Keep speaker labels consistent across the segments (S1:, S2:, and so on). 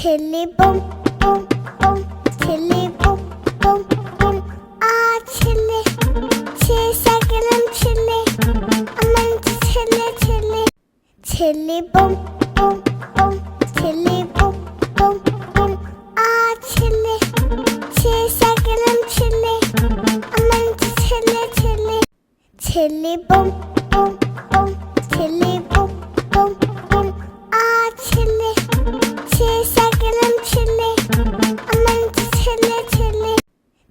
S1: ছেলে boom boom boom, ছেলে boom boom boom. ছেলে সে সাইকেলের ছেলে, আমার ছেলে ছেলে। ছেলে বম বম বম, ছেলে বম বম বম। ছেলে সে সাইকেলের ছেলে, আমার ছেলে ছেলে। ছেলে বম বম বম, ছেলে বম বম বম। ছেলে সে সাইকেলের ছেলে, আমার ছেলে ছেলে।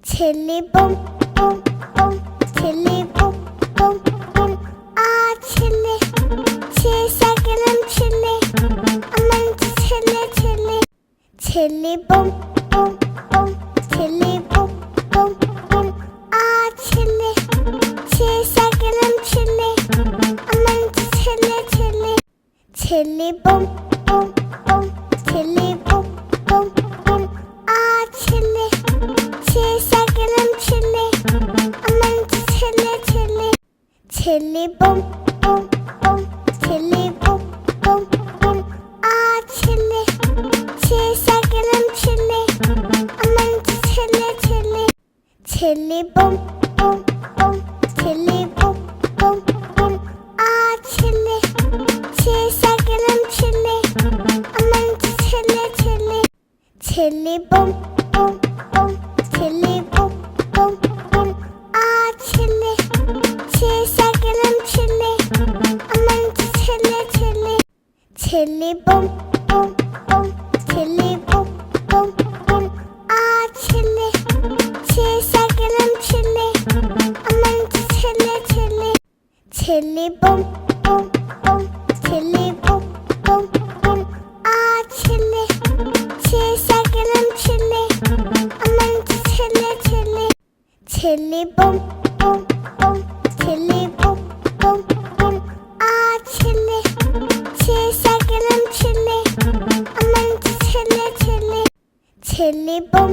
S1: ছেলে বম বম বম, ছেলে বম বম বম। ছেলে সে সাইকেলের ছেলে, আমার ছেলে ছেলে। ছেলে বম বম বম, ছেলে বম বম বম। ছেলে সে সাইকেলের ছেলে, আমার ছেলে ছেলে। ছেলে বম বম বম, ছেলে বম বম বম। ছেলে সে সাইকেলের ছেলে, আমার ছেলে ছেলে। ছেলে বম বম বম, ছেলে বম বম বম। ছেলে সে সাইকেলের ছেলে, আমার ছেলে ছেলে। ছেলে বম বম বম, ছেলে বম বম বম। ছেলে সে সাইকেলের ছেলে, আমার ছেলে ছেলে। ছেলে বম বম বম, ছেলে বম বম বম। ছেলে সে সাইকেলের ছেলে, আমার ছেলে ছেলে। ছেলে বম বম বম, ছেলে বম বম বম। ছেলে সে সাইকেলের ছেলে, আমার ছেলে ছেলে। ছেলে বম বম বম, ছেলে বম বম বম। ছেলে সে সাইকেলের ছেলে, আমার ছেলে ছেলে। ছেলে বম বম বম, ছেলে বম বম বম। ছেলে সে সাইকেলের ছেলে, আমার ছেলে ছেলে। ছেলে বম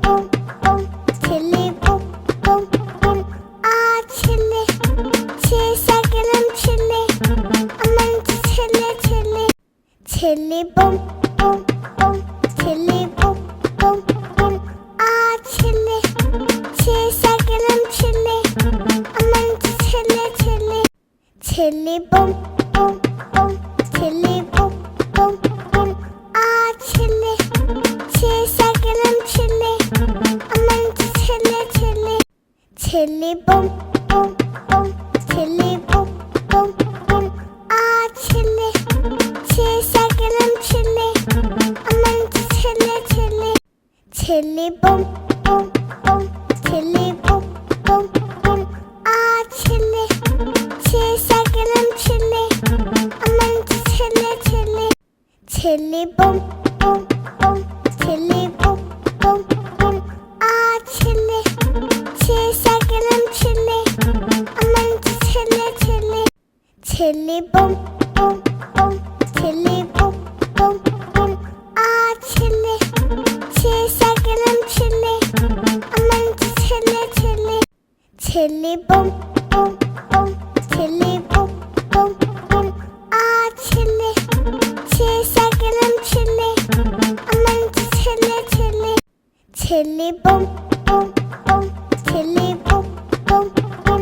S1: বম বম, ছেলে বম বম বম। ছেলে সে সাইকেলের ছেলে, আমার ছেলে ছেলে। ছেলে বম বম বম, ছেলে বম বম বম। ছেলে সে সাইকেলের ছেলে, আমার ছেলে ছেলে। ছেলে বম বম বম, ছেলে বম বম বম। ছেলে সে সাইকেলের ছেলে, আমার ছেলে ছেলে। ছেলে বম বম বম, ছেলে বম বম বম। ছেলে সে সাইকেলের ছেলে, আমার ছেলে ছেলে। ছেলে বম বম বম, ছেলে বম বম বম। ছেলে সে সাইকেলের ছেলে, আমার ছেলে ছেলে। ছেলে বম বম বম, ছেলে বম বম বম। ছেলে সে সাইকেলের ছেলে, আমার ছেলে ছেলে। ছেলে বম বম বম, ছেলে বম বম বম। ছেলে সে সাইকেলের ছেলে, আমার ছেলে ছেলে। ছেলে বম বম বম, ছেলে বম বম বম। ছেলে সে সাইকেলের ছেলে, আমার ছেলে ছেলে। ছেলে বম বম বম, ছেলে বম বম বম। ছেলে সে সাইকেলের ছেলে, আমার ছেলে ছেলে। ছেলে বম বম বম, ছেলে বম বম বম।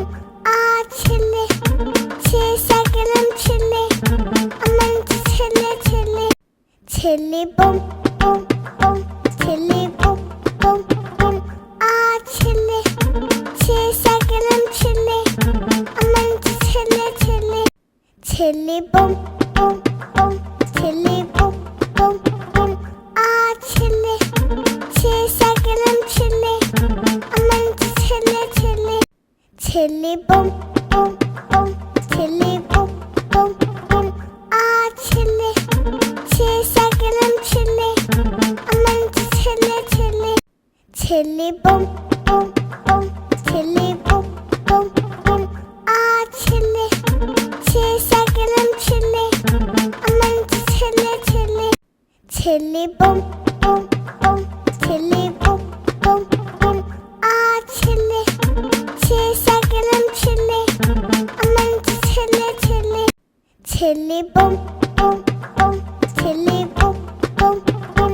S1: ছেলে সে সাইকেলের ছেলে, আমার ছেলে ছেলে। ছেলে বম বম বম, ছেলে বম বম বম। ছেলে সে সাইকেলের ছেলে, আমার ছেলে ছেলে। ছেলে বম বম বম, ছেলে বম বম বম। ছেলে সে সাইকেলের ছেলে, আমার ছেলে ছেলে। ছেলে বম বম বম, ছেলে বম বম বম। ছেলে সে সাইকেলের ছেলে, আমার ছেলে ছেলে। ছেলে বম বম বম, ছেলে বম বম বম। ছেলে সে সাইকেলের ছেলে, আমার ছেলে ছেলে। ছেলে বম বম বম, ছেলে boom boom boom.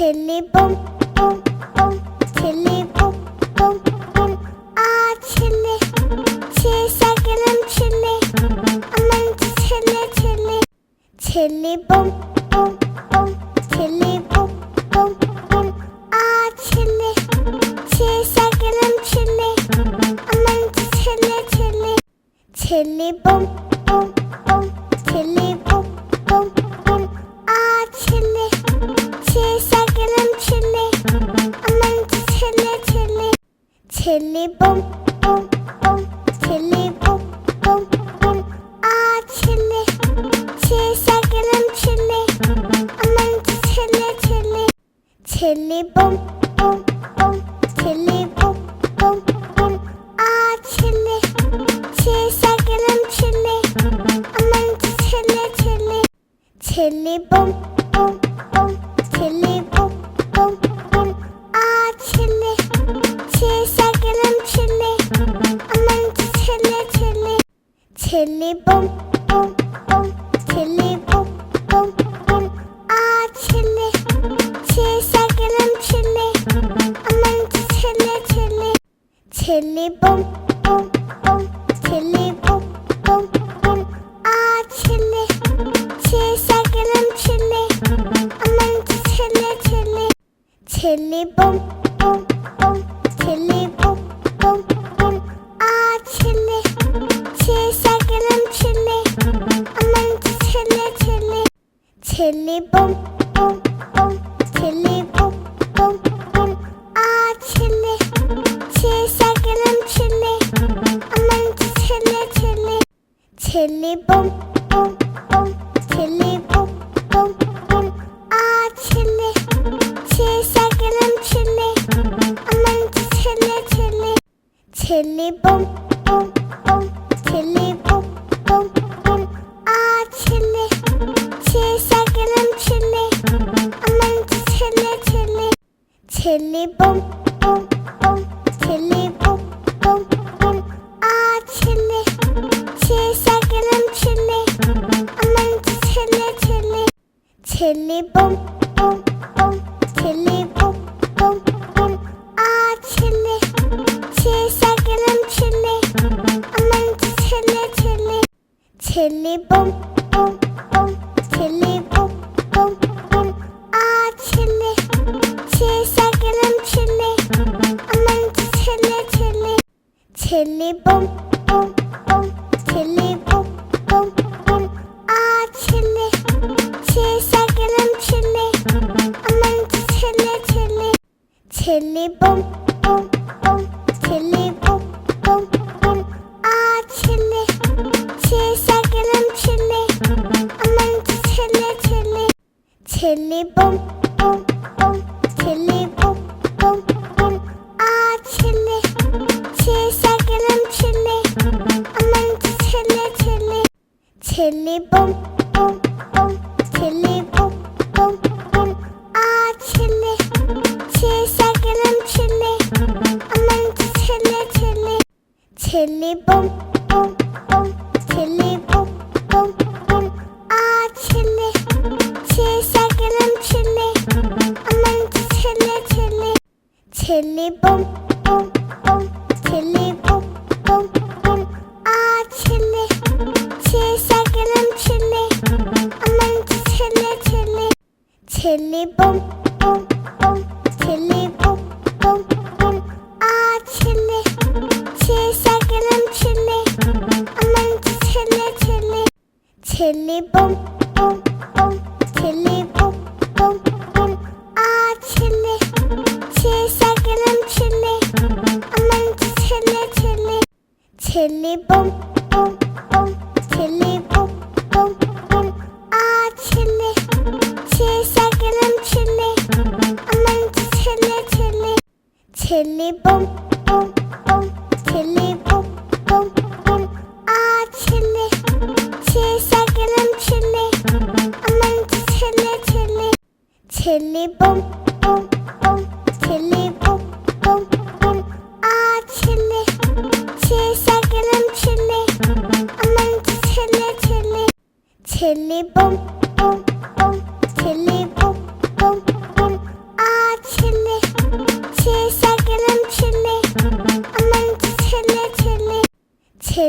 S1: chili boom, boom, boom, chili boom, boom, boom. Ah, chili, cheese and chili. I'm into chili, chili, chili boom, boom, boom, chili boom, boom, boom. Ah, chili, cheese and chili. I'm into chili, chili, chili boom, boom, boom, chili boom, boom, boom. Ah, chili, cheese and chili. I'm into chili, chili, chili boom, boom, boom, chili boom, boom, boom. Ah, chili, cheese and chili. I'm into chili, chili, chili boom, boom, boom, chili boom, boom, boom. Ah, chili, cheese and chili. I'm into chili, chili, chili boom, boom, boom, chili boom, boom, boom. Ah, chili, cheese and chili. I'm into chili, chili, chili boom, boom, boom, chili boom, boom, boom. Ah, chili, cheese and chili. I'm into chili, chili, chili boom, boom, boom, chili boom, boom, boom. Ah, chili, cheese and chili. I'm into chili, chili, chili boom, boom, boom, chili boom, boom, boom. Ah, chili, cheese and chili. I'm into chili, chili, chili boom, boom, boom, chili boom, boom, boom. Ah, chili, cheese and chili. I'm into chili, chili, chili boom, boom, boom, chili boom, boom, boom. Ah, chili, cheese and chili. I'm into chili, chili, chili boom, boom, boom, chili boom, boom, boom. Ah, chili, cheese and chili. I'm into chili, chili, chili boom, boom, boom, chili boom, boom, boom. Ah, chili, cheese and chili. I'm into chili, chili, chili boom, boom, boom, chili boom, boom, boom. Ah, chili, cheese and chili. I'm into chili, chili, chili boom, boom, boom, chili boom, boom, boom. Ah, chili, cheese and chili. I'm into chili, chili, chili boom, boom, boom, chili boom, boom, boom. Ah, chili, cheese and chili. I'm into chili, chili, chili boom, boom, boom, chili boom, boom, boom. Ah, chili, cheese and chili. I'm into chili, chili, chili boom, boom, boom, chili boom, boom, boom. Ah, chili, cheese and chili. I'm into chili, chili, chili boom, boom, boom, chili boom, boom, boom. Ah, chili, cheese and chili. I'm into chili, chili, chili boom, boom, boom, chili boom, boom, boom. Ah, chili, cheese and chili. I'm into chili, chili, chili boom, boom, boom, chili boom, boom, boom. Ah, chili, cheese and chili. I'm into chili, chili, chili boom, boom, boom, chili boom, boom, boom. Ah, chili, cheese and chili. I'm into chili, chili, chili boom, boom, boom, chili boom, boom, boom. Ah, chili, cheese and chili. I'm into chili, chili, chili boom, boom, boom, chili boom, boom, boom. Ah, chili, cheese and chili. I'm into chili, chili, chili boom, boom, boom, chili boom, boom, boom. Ah, chili, cheese and chili. I'm into chili, chili, chili boom, boom, boom, chili boom, boom, boom. Ah, chili, cheese and chili. I'm into chili, chili, chili boom, boom, boom, chili boom, boom, boom.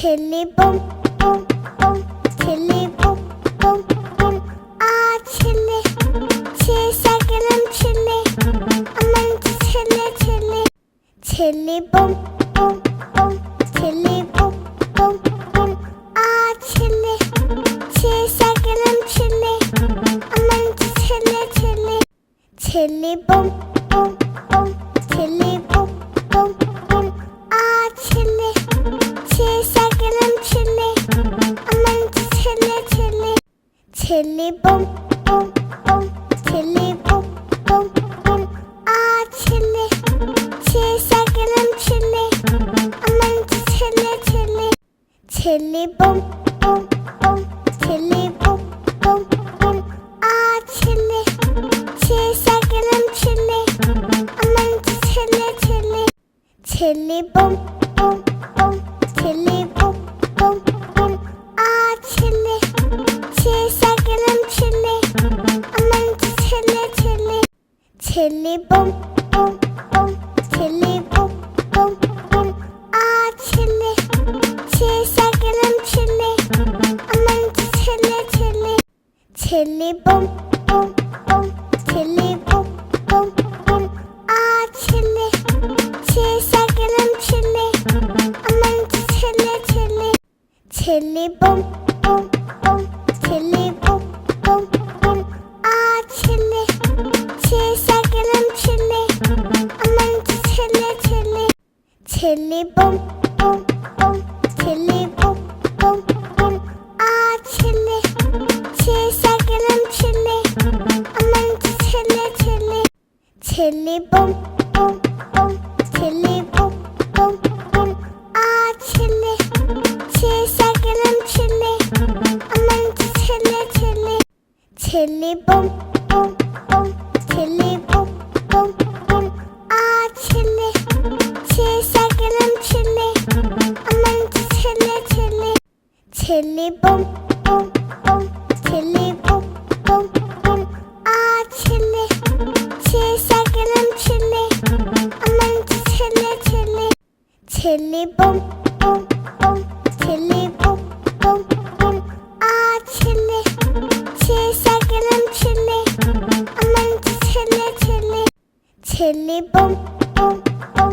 S1: ছেলে boom boom boom ছেলে boom boom boom ছেলে সাইকেলের ছেলে আমার ছেলে ছেলে ছেলে boom boom boom ছেলে বম বম বম ছেলে সাইকেলের ছেলে আমার ছেলে ছেলে ছেলে বম বম বম ছেলে বম বম বম ছেলে সাইকেলের ছেলে আমার ছেলে ছেলে ছেলে বম বম বম ছেলে বম বম বম ছেলে সাইকেলের ছেলে আমার ছেলে ছেলে ছেলে বম বম বম ছেলে বম বম বম ছেলে সাইকেলের ছেলে আমার ছেলে ছেলে ছেলে বম বম বম ছেলে বম বম বম ছেলে সাইকেলের ছেলে আমার ছেলে ছেলে ছেলে বম বম বম ছেলে বম বম বম ছেলে সাইকেলের ছেলে আমার ছেলে ছেলে ছেলে বম বম বম ছেলে বম বম বম ছেলে সাইকেলের ছেলে আমার ছেলে ছেলে ছেলে বম বম বম ছেলে বম বম বম ছেলে সাইকেলের ছেলে আমার ছেলে ছেলে ছেলে বম বম বম ছেলে বম বম বম ছেলে সাইকেলের ছেলে আমার ছেলে ছেলে ছেলে বম বম বম ছেলে বম বম বম ছেলে সাইকেলের ছেলে আমার ছেলে ছেলে ছেলে বম বম বম ছেলে বম বম বম ছেলে সাইকেলের ছেলে আমার ছেলে ছেলে ছেলে বম বম বম ছেলে বম বম বম ছেলে সাইকেলের ছেলে আমার ছেলে ছেলে ছেলে বম বম বম ছেলে বম বম বম ছেলে সাইকেলের ছেলে আমার ছেলে ছেলে ছেলে বম বম বম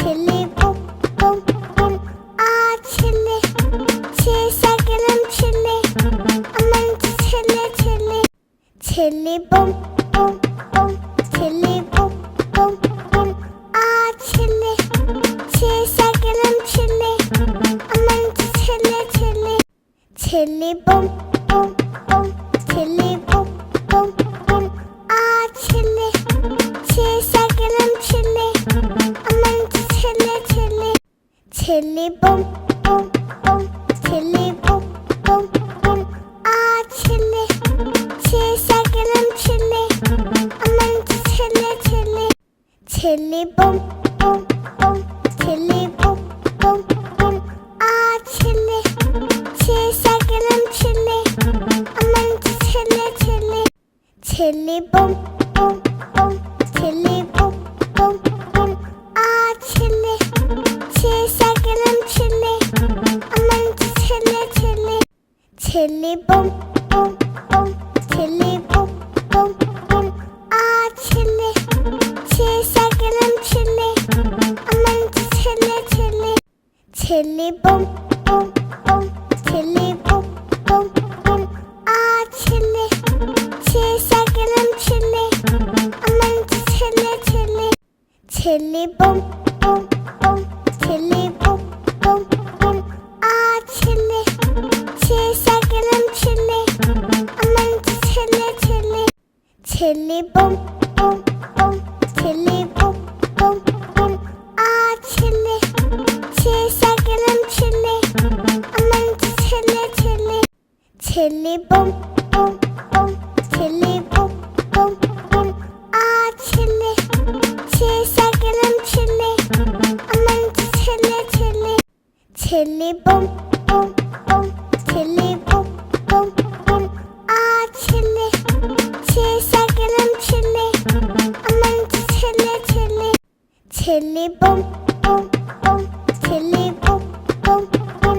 S1: ছেলে বম বম বম ছেলে সাইকেলের ছেলে আমার ছেলে ছেলে ছেলে বম বম বম ছেলে বম বম বম ছেলে সাইকেলের ছেলে আমার ছেলে ছেলে ছেলে বম বম বম ছেলে বম বম বম ছেলে সাইকেলের ছেলে আমার ছেলে ছেলে ছেলে বম বম বম ছেলে বম বম বম ছেলে সাইকেলের ছেলে আমার ছেলে ছেলে ছেলে বম বম বম ছেলে বম বম বম ছেলে সাইকেলের ছেলে আমার ছেলে ছেলে ছেলে বম বম বম ছেলে বম বম বম ছেলে সাইকেলের ছেলে আমার ছেলে ছেলে ছেলে বম বম বম ছেলে বম বম বম ছেলে সাইকেলের ছেলে আমার ছেলে ছেলে ছেলে বম বম বম ছেলে বম বম বম ছেলে সাইকেলের ছেলে আমার ছেলে ছেলে ছেলে বম বম বম ছেলে বম বম বম ছেলে সাইকেলের ছেলে আমার ছেলে ছেলে ছেলে বম বম বম ছেলে বম বম বম ছেলে সাইকেলের ছেলে আমার ছেলে ছেলে ছেলে বম বম বম ছেলে বম বম বম ছেলে সাইকেলের ছেলে আমার ছেলে ছেলে ছেলে বম বম বম ছেলে বম বম বম ছেলে সাইকেলের ছেলে আমার ছেলে ছেলে ছেলে বম বম বম ছেলে বম বম বম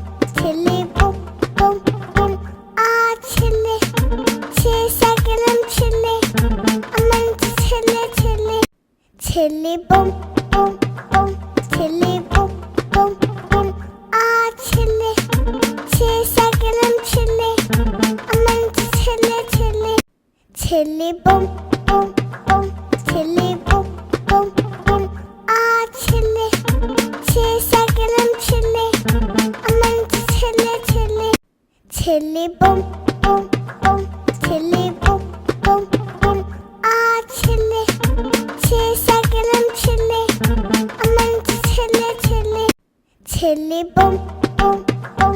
S1: ছেলে বুম বুম বুম আ ছেলে ছেলে গেলাম ছেলে আমার ছেলে ছেলে ছেলে বুম বুম বুম ছেলে বুম বুম বুম আ ছেলে ছেলে গেলাম ছেলে আমার ছেলে ছেলে ছেলে বুম বুম বুম ছেলে বুম বুম বুম আ ছেলে ছেলে গেলাম ছেলে আমার ছেলে ছেলে ছেলে বুম বুম বুম ছেলে বুম বুম বুম আ ছেলে ছেলে গেলাম ছেলে আমার ছেলে ছেলে ছেলে বুম বুম বুম